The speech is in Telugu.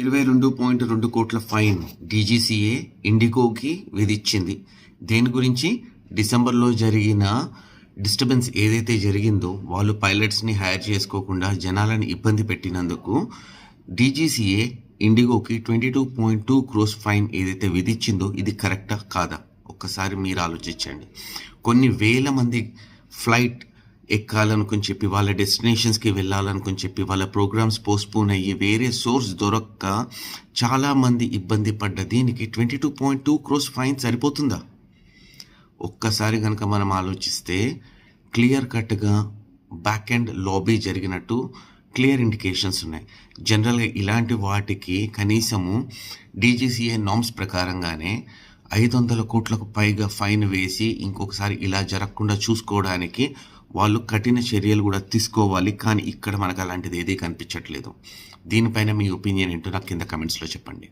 22.2 కోట్ల ఫైన్ డీజీసీఏ ఇండిగోకి విధించింది. దేని గురించి? డిసెంబర్లో జరిగిన డిస్టర్బెన్స్ ఏదైతే జరిగిందో, వాళ్ళు పైలట్స్ని హైర్ చేసుకోకుండా జనాలను ఇబ్బంది పెట్టినందుకు డీజీసీఏ ఇండిగోకి 22.2 క్రోర్స్ ఫైన్ ఏదైతే విధించిందో, ఇది కరెక్టా కాదా? ఒక్కసారి మీరు ఆలోచించండి. కొన్ని వేల మంది ఫ్లైట్ ఎక్కాలనుకుని చెప్పి, వాళ్ళ డెస్టినేషన్స్కి వెళ్ళాలనుకుని చెప్పి, వాళ్ళ ప్రోగ్రామ్స్ పోస్ట్పోన్ అయ్యి వేరే సోర్స్ దొరక్క చాలామంది ఇబ్బంది పడ్డ దీనికి 22.2 క్రోర్స్ ఫైన్ సరిపోతుందా? ఒక్కసారి కనుక మనం ఆలోచిస్తే క్లియర్ కట్గా బ్యాక్ ఎండ్ లాబీ జరిగినట్టు క్లియర్ ఇండికేషన్స్ ఉన్నాయి. జనరల్గా ఇలాంటి వాటికి కనీసము డీజీసీఏ నామ్స్ ప్రకారంగానే 500 కోట్లకు పైగా ఫైన్ వేసి ఇంకొకసారి ఇలా జరగకుండా చూసుకోవడానికి వాళ్ళు కఠిన చర్యలు కూడా తీసుకోవాలి. కానీ ఇక్కడ మనకు అలాంటిది ఏదీ కనిపించట్లేదు. దీనిపైన మీ ఒపీనియన్ ఏంటో నాకు కింద కమెంట్స్లో చెప్పండి.